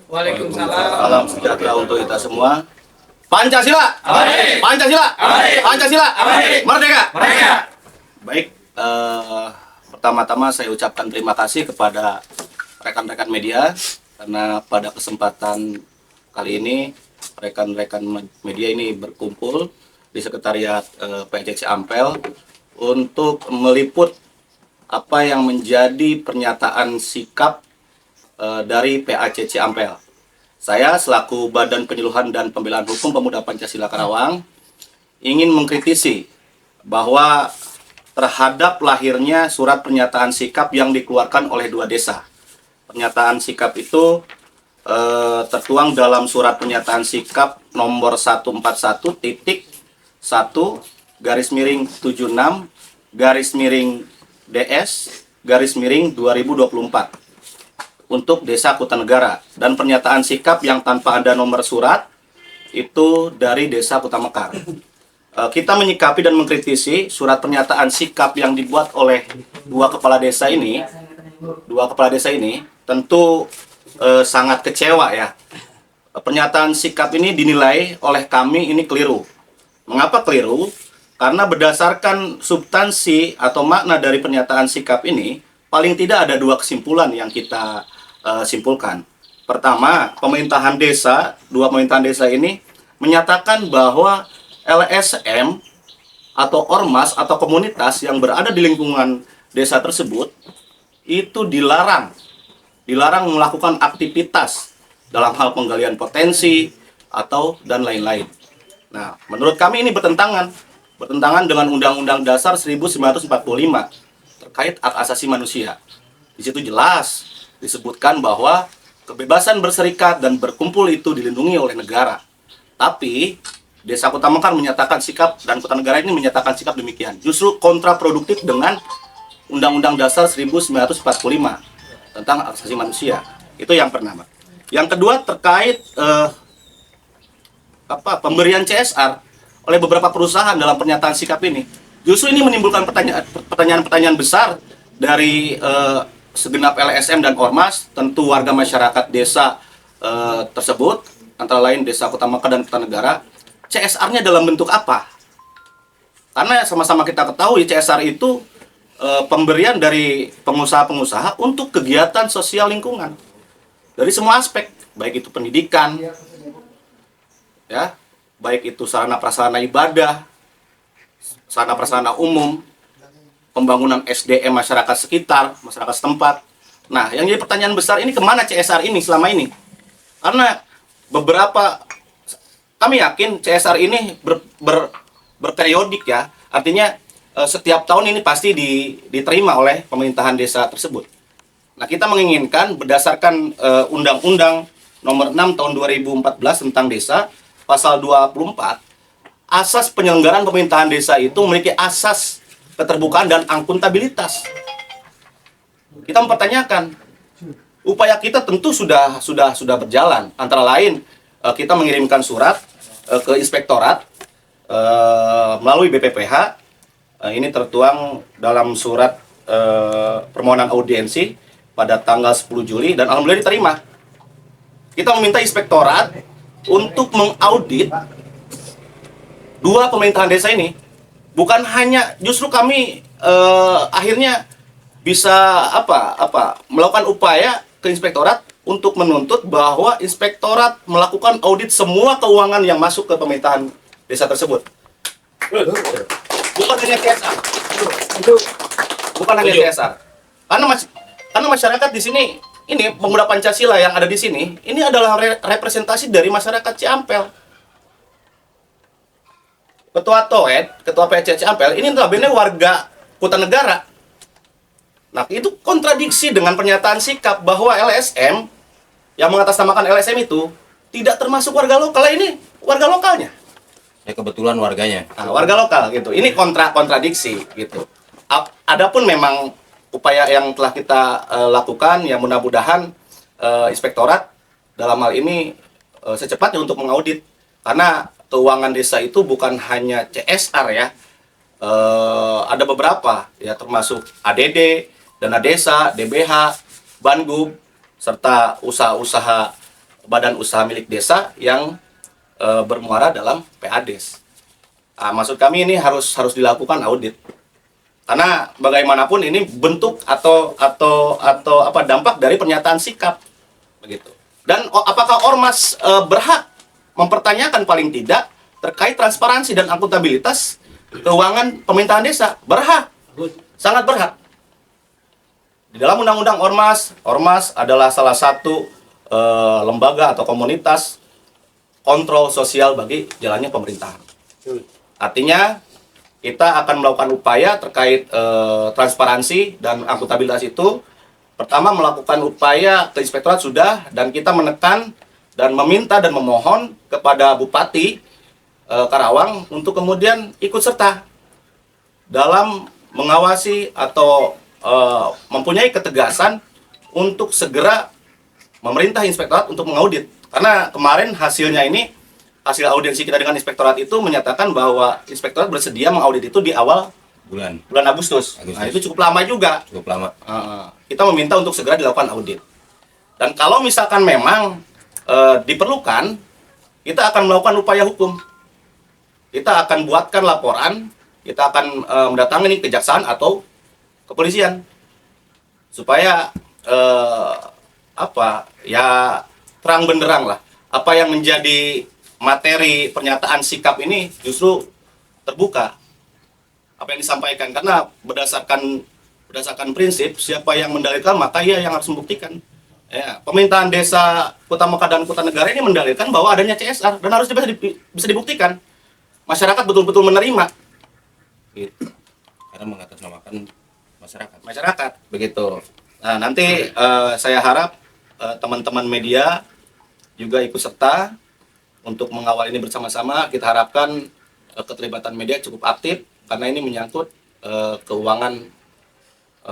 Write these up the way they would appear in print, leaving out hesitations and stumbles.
Waalaikumsalam. Salam sejahtera untuk kita semua. Pancasila, Abadi. Pancasila, Abadi. Pancasila, Abadi. Merdeka. Merdeka. Baik, pertama-tama saya ucapkan terima kasih kepada rekan-rekan media karena pada kesempatan kali ini rekan-rekan media ini berkumpul di sekretariat PACC Ampel untuk meliput apa yang menjadi pernyataan sikap dari PACC Ampel. Saya selaku Badan Penyuluhan dan Pembelaan Hukum Pemuda Pancasila Karawang ingin mengkritisi bahwa terhadap lahirnya surat pernyataan sikap yang dikeluarkan oleh dua desa. Pernyataan sikap itu tertuang dalam surat pernyataan sikap nomor 141.16/DS/2024 untuk Desa Kutanegara, dan pernyataan sikap yang tanpa ada nomor surat itu dari Desa Kutamekar. Kita menyikapi dan mengkritisi surat pernyataan sikap yang dibuat oleh dua kepala desa ini tentu sangat kecewa ya. Pernyataan sikap ini dinilai oleh kami ini keliru. Mengapa keliru? Karena berdasarkan substansi atau makna dari pernyataan sikap ini, paling tidak ada dua kesimpulan yang kita simpulkan. Pertama, dua pemerintahan desa ini menyatakan bahwa LSM atau ormas atau komunitas yang berada di lingkungan desa tersebut itu dilarang melakukan aktivitas dalam hal penggalian potensi atau dan lain-lain. Nah, menurut kami ini bertentangan dengan Undang-Undang Dasar 1945 terkait hak asasi manusia. Di situ jelas disebutkan bahwa kebebasan berserikat dan berkumpul itu dilindungi oleh negara. Tapi Desa Kutamekar menyatakan sikap dan Kutanegara ini menyatakan sikap demikian. Justru kontraproduktif dengan Undang-Undang Dasar 1945 tentang hak asasi manusia. Itu yang pertama. Yang kedua terkait pemberian CSR oleh beberapa perusahaan dalam pernyataan sikap ini. Justru ini menimbulkan pertanyaan-pertanyaan besar dari segenap LSM dan Ormas, tentu warga masyarakat desa tersebut, antara lain Desa Kutamekar dan Kutanegara. CSR-nya dalam bentuk apa? Karena sama-sama kita ketahui CSR itu pemberian dari pengusaha-pengusaha untuk kegiatan sosial lingkungan dari semua aspek, baik itu pendidikan, ya, baik itu sarana prasarana ibadah, sarana prasarana umum, pembangunan SDM masyarakat sekitar, masyarakat setempat. Nah, yang jadi pertanyaan besar ini kemana CSR ini selama ini? Karena kami yakin CSR ini berperiodik ya. Artinya setiap tahun ini pasti diterima oleh pemerintahan desa tersebut. Nah, kita menginginkan berdasarkan Undang-Undang Nomor 6 Tahun 2014 tentang Desa, Pasal 24, asas penyelenggaraan pemerintahan desa itu memiliki asas keterbukaan dan akuntabilitas. Kita mempertanyakan, upaya kita tentu sudah berjalan. Antara lain, kita mengirimkan surat ke inspektorat melalui BPPH. Ini tertuang dalam surat permohonan audiensi pada tanggal 10 Juli dan alhamdulillah diterima. Kita meminta inspektorat untuk mengaudit dua pemerintahan desa ini. Bukan hanya, justru kami akhirnya bisa melakukan upaya ke inspektorat untuk menuntut bahwa inspektorat melakukan audit semua keuangan yang masuk ke pemerintahan desa tersebut. Bukan hanya CSR. Bukan hanya CSR. Karena masyarakat di sini, ini pemuda Pancasila yang ada di sini, ini adalah representasi dari masyarakat Ciampel. Ketua PACC Ampel ini notabene warga Kutanegara. Nah, itu kontradiksi dengan pernyataan sikap bahwa LSM yang mengatasnamakan LSM itu tidak termasuk warga lokal. Ini warga lokalnya. Ya kebetulan warganya. Nah, warga lokal gitu. Ini kontradiksi gitu. Adapun memang upaya yang telah kita lakukan, ya mudah-mudahan inspektorat dalam hal ini secepatnya untuk mengaudit, karena keuangan desa itu bukan hanya CSR ya, ada beberapa ya, termasuk ADD, dana desa, DBH, Bangub, serta usaha-usaha badan usaha milik desa yang bermuara dalam PADES. Maksud kami ini harus dilakukan audit. Karena bagaimanapun ini bentuk atau apa dampak dari pernyataan sikap begitu. Dan apakah ormas berhak mempertanyakan paling tidak terkait transparansi dan akuntabilitas keuangan pemerintahan desa? Berhak. Sangat berhak. Di dalam undang-undang ormas adalah salah satu lembaga atau komunitas kontrol sosial bagi jalannya pemerintahan. Artinya kita akan melakukan upaya terkait transparansi dan akuntabilitas itu. Pertama, melakukan upaya ke inspektorat sudah, dan kita menekan dan meminta dan memohon kepada Bupati Karawang untuk kemudian ikut serta dalam mengawasi atau mempunyai ketegasan untuk segera memerintah inspektorat untuk mengaudit. Karena kemarin hasil audiensi kita dengan inspektorat itu menyatakan bahwa inspektorat bersedia mengaudit itu di awal bulan Agustus. Nah, itu cukup lama juga. Cukup lama. Kita meminta untuk segera dilakukan audit. Dan kalau misalkan memang diperlukan, kita akan melakukan upaya hukum. Kita akan buatkan laporan, kita akan mendatangi kejaksaan atau kepolisian supaya terang benderang lah apa yang menjadi materi pernyataan sikap ini justru terbuka apa yang disampaikan, karena berdasarkan prinsip siapa yang mendalilkan maka ia yang harus membuktikan. Ya, pemerintahan desa Kota Mekah dan Kota Negara ini mendalilkan bahwa adanya CSR dan harus bisa dibuktikan. Masyarakat betul-betul menerima. Gitu. Karena mengatasnamakan masyarakat begitu. Nah, nanti saya harap teman-teman media juga ikut serta untuk mengawal ini bersama-sama. Kita harapkan keterlibatan media cukup aktif karena ini menyangkut keuangan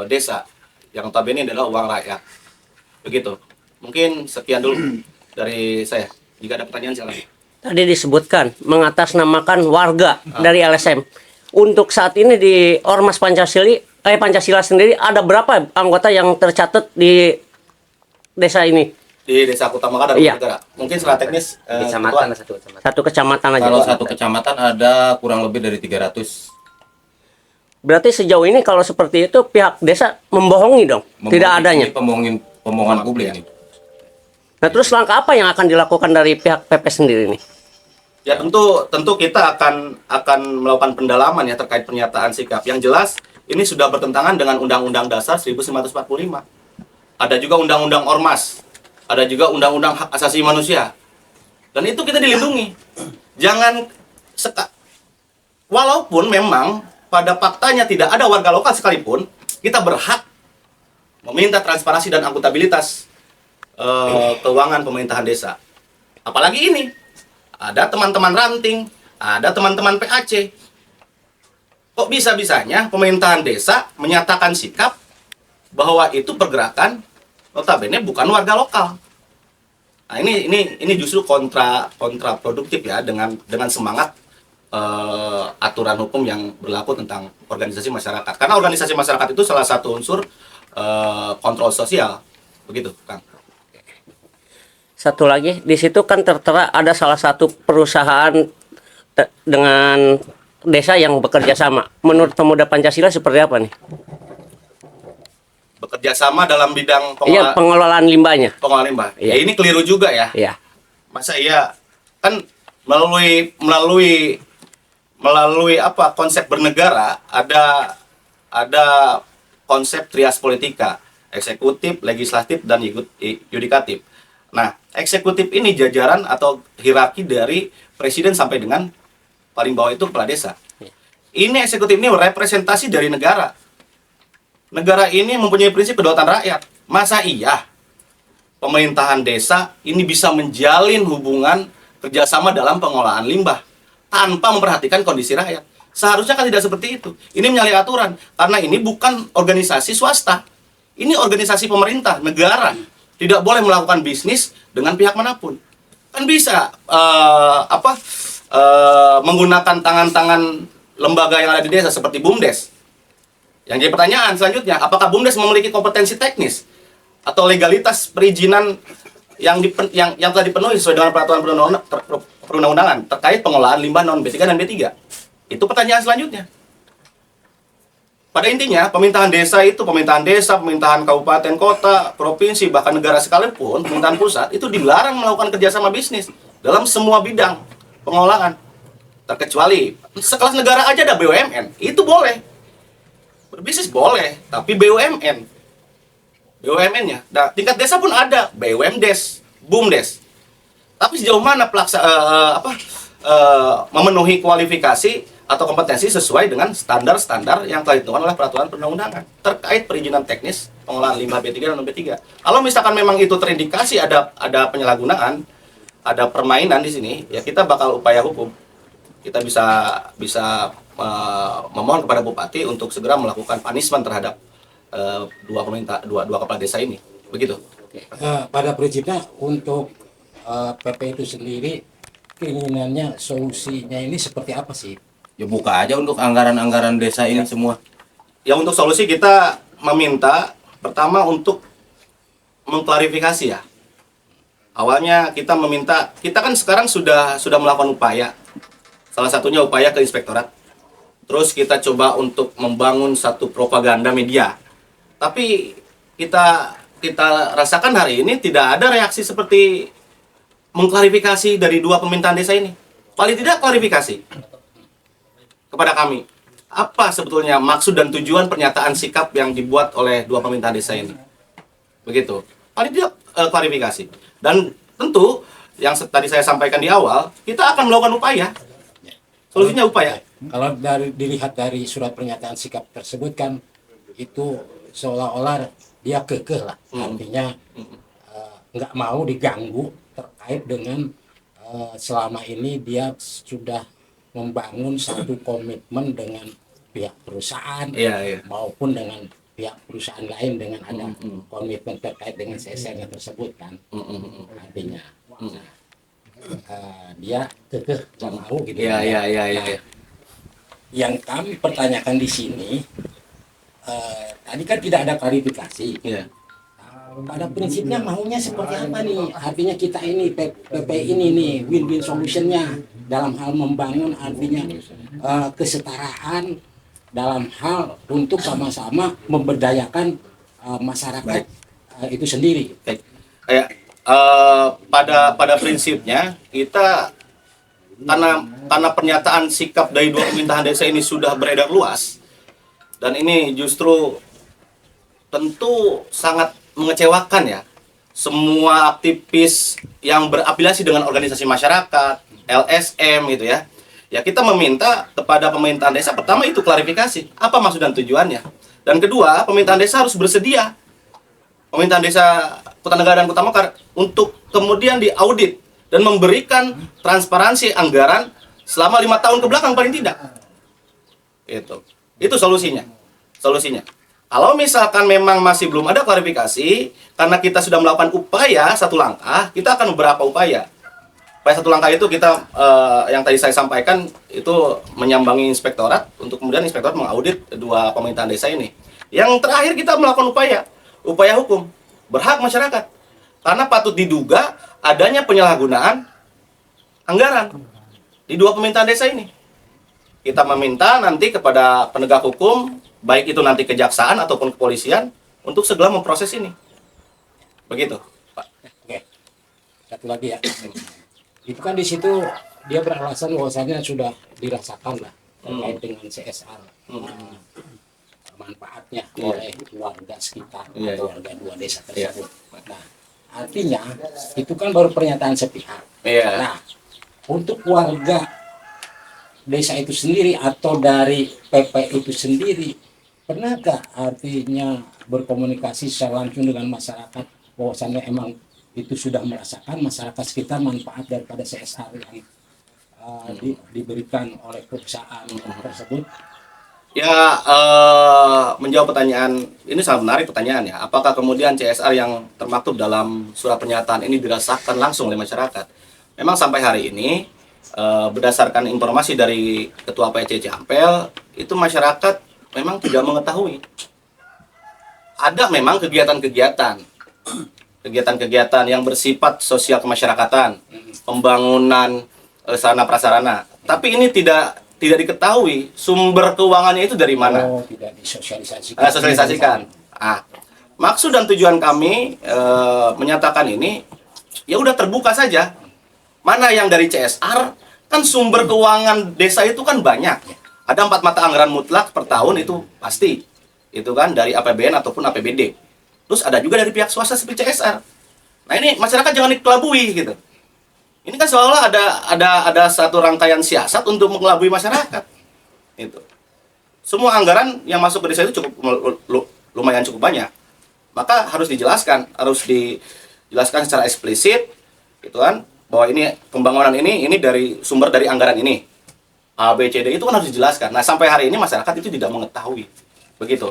desa yang notabene adalah uang rakyat. Begitu. Mungkin sekian dulu dari saya. Jika ada pertanyaan silakan. Tadi disebutkan mengatasnamakan warga dari LSM. Untuk saat ini di Ormas Pancasila sendiri ada berapa anggota yang tercatat di desa ini? Di Desa Kota Mekah dan Iya. Negara. Mungkin secara teknis Kecamatan Ketua. Satu kecamatan aja. Kalau satu kecamatan ada kurang lebih dari 300. Berarti sejauh ini kalau seperti itu pihak desa membohongi dong, tidak adanya. Ini pembohongan publik ini. Nah, terus langkah apa yang akan dilakukan dari pihak PP sendiri nih? Ya tentu kita akan melakukan pendalaman ya terkait pernyataan sikap. Yang jelas ini sudah bertentangan dengan Undang-Undang Dasar 1945. Ada juga Undang-Undang Ormas, ada juga Undang-Undang Hak Asasi Manusia. Dan itu kita dilindungi. Walaupun memang pada faktanya tidak ada warga lokal sekalipun, kita berhak meminta transparansi dan akuntabilitas keuangan pemerintahan desa. Apalagi ini, ada teman-teman ranting, ada teman-teman PAC. Kok bisa-bisanya pemerintahan desa menyatakan sikap bahwa itu pergerakan notabene bukan warga lokal. Nah, ini justru kontraproduktif ya dengan semangat aturan hukum yang berlaku tentang organisasi masyarakat. Karena organisasi masyarakat itu salah satu unsur kontrol sosial. Begitu, Kang. Satu lagi, di situ kan tertera ada salah satu perusahaan dengan desa yang bekerja sama. Menurut Pemuda Pancasila seperti apa nih? Bekerja sama dalam bidang Iya, pengelolaan limbahnya. pengelolaan limbah. Iya. Ya, ini keliru juga ya. Iya. Masa iya kan melalui apa konsep bernegara ada konsep trias politika, eksekutif, legislatif dan yudikatif. Nah, eksekutif ini jajaran atau hierarki dari presiden sampai dengan paling bawah itu kepala desa. Ini eksekutif ini representasi dari negara. Negara ini mempunyai prinsip kedaulatan rakyat. Masa iya pemerintahan desa ini bisa menjalin hubungan kerjasama dalam pengelolaan limbah tanpa memperhatikan kondisi rakyat? Seharusnya kan tidak seperti itu. Ini menyalahi aturan karena ini bukan organisasi swasta. Ini organisasi pemerintah, negara. Tidak boleh melakukan bisnis dengan pihak manapun. Kan bisa menggunakan tangan-tangan lembaga yang ada di desa seperti BUMDes. Yang jadi pertanyaan selanjutnya, apakah BUMDes memiliki kompetensi teknis atau legalitas perizinan yang telah dipenuhi sesuai dengan peraturan perundang-undangan terkait pengolahan limbah non B3 dan B3. Itu pertanyaan selanjutnya. Pada intinya, pemerintahan desa, pemerintahan kabupaten, kota, provinsi, bahkan negara sekalipun, pemerintahan pusat itu dilarang melakukan kerjasama bisnis dalam semua bidang pengolahan. Terkecuali sekelas negara aja ada BUMN, itu boleh. Berbisnis boleh, tapi BUMN-nya. Nah, tingkat desa pun ada BUMDes, BUMDes. Tapi sejauh mana memenuhi kualifikasi atau kompetensi sesuai dengan standar-standar yang telah ditentukan oleh peraturan perundang-undangan terkait perizinan teknis pengolahan limbah B3 dan non B3. Kalau misalkan memang itu terindikasi ada penyalahgunaan, ada permainan di sini, ya kita bakal upaya hukum. Kita bisa memohon kepada bupati untuk segera melakukan punishment terhadap dua kepala desa ini. Begitu. Pada prinsipnya untuk PP itu sendiri keinginannya solusinya ini seperti apa sih? Ya buka aja untuk anggaran-anggaran desa ini semua. Ya untuk solusi kita meminta pertama untuk mengklarifikasi ya. Awalnya kita meminta, kita kan sekarang sudah melakukan upaya. Salah satunya upaya ke inspektorat. Terus kita coba untuk membangun satu propaganda media. Tapi kita rasakan hari ini tidak ada reaksi seperti mengklarifikasi dari dua pemerintahan desa ini. Paling tidak klarifikasi kepada kami. Apa sebetulnya maksud dan tujuan pernyataan sikap yang dibuat oleh dua pemerintahan desa ini. Begitu. Paling tidak klarifikasi. Dan tentu yang tadi saya sampaikan di awal, kita akan melakukan upaya. Solusinya upaya. Kalau dilihat dari surat pernyataan sikap tersebut kan itu seolah-olah dia kekeh lah. Artinya nggak mau diganggu terkait dengan selama ini dia sudah membangun satu komitmen dengan pihak perusahaan maupun dengan pihak perusahaan lain dengan ada komitmen terkait dengan CSR-nya tersebut kan. Artinya dia kekeh nggak mau gitu. Yang kami pertanyakan di sini tadi kan tidak ada klarifikasi. Pada prinsipnya maunya seperti apa nih? Artinya kita ini PP ini nih win-win solutionnya dalam hal membangun artinya kesetaraan dalam hal untuk sama-sama memberdayakan masyarakat itu sendiri. Pada prinsipnya kita karena pernyataan sikap dari dua pemerintahan desa ini sudah beredar luas dan ini justru tentu sangat mengecewakan ya. Semua aktivis yang berafiliasi dengan organisasi masyarakat, LSM gitu ya. Ya kita meminta kepada pemerintahan desa pertama itu klarifikasi, apa maksud dan tujuannya. Dan kedua, pemerintahan desa harus bersedia. Pemerintahan desa Kota Negara dan Kota Mekar untuk kemudian diaudit dan memberikan transparansi anggaran selama 5 tahun ke belakang paling tidak. Itu solusinya. Kalau misalkan memang masih belum ada klarifikasi, karena kita sudah melakukan upaya satu langkah, kita akan beberapa upaya. Upaya satu langkah itu kita, yang tadi saya sampaikan, itu menyambangi inspektorat, untuk kemudian inspektorat mengaudit dua pemerintahan desa ini. Yang terakhir kita melakukan upaya hukum, berhak masyarakat. Karena patut diduga adanya penyalahgunaan anggaran di dua pemerintahan desa ini. Kita meminta nanti kepada penegak hukum, baik itu nanti kejaksaan ataupun kepolisian untuk segera memproses ini. Begitu, Pak. Oke. Satu lagi ya. Itu kan di situ dia beralasan bahwasannya sudah dirasakan lah terkait dengan CSR manfaatnya oleh warga sekitar atau warga dua desa tersebut. Nah, artinya itu kan baru pernyataan sepihak. Nah, untuk warga desa itu sendiri atau dari PP itu sendiri pernahkah artinya berkomunikasi secara langsung dengan masyarakat bahwasannya emang itu sudah merasakan masyarakat sekitar manfaat daripada CSR yang diberikan oleh perusahaan tersebut? Ya, menjawab pertanyaan ini sangat menarik pertanyaan ya. Apakah kemudian CSR yang termaktub dalam surat pernyataan ini dirasakan langsung oleh masyarakat? Memang sampai hari ini berdasarkan informasi dari Ketua PCC Ampel itu masyarakat memang tidak mengetahui. Ada memang kegiatan-kegiatan kegiatan-kegiatan yang bersifat sosial kemasyarakatan, pembangunan sarana prasarana. Tapi ini tidak diketahui sumber keuangannya itu dari mana. Oh, tidak disosialisasikan. Sosialisasikan. Maksud dan tujuan kami menyatakan ini ya udah terbuka saja. Mana yang dari CSR, kan sumber keuangan desa itu kan banyak. Ada 4 mata anggaran mutlak per tahun itu pasti. Itu kan dari APBN ataupun APBD. Terus ada juga dari pihak swasta seperti CSR. Nah ini masyarakat jangan dikelabui gitu. Ini kan seolah ada satu rangkaian siasat untuk mengelabui masyarakat. Itu. Semua anggaran yang masuk ke desa itu lumayan cukup banyak. Maka harus dijelaskan secara eksplisit, gitu kan, bahwa ini pembangunan ini dari sumber dari anggaran ini. A, B, C, D itu kan harus dijelaskan. Nah, sampai hari ini masyarakat itu tidak mengetahui. Begitu.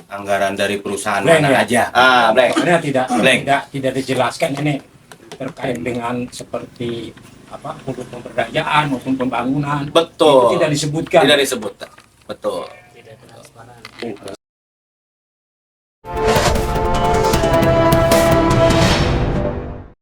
Anggaran dari perusahaan Blank, mana ya? aja. Blank. Karena tidak Blank. tidak dijelaskan ini terkait dengan seperti apa untuk pemberdayaan maupun pembangunan. Betul. Itu tidak disebutkan. Tidak disebut. Betul.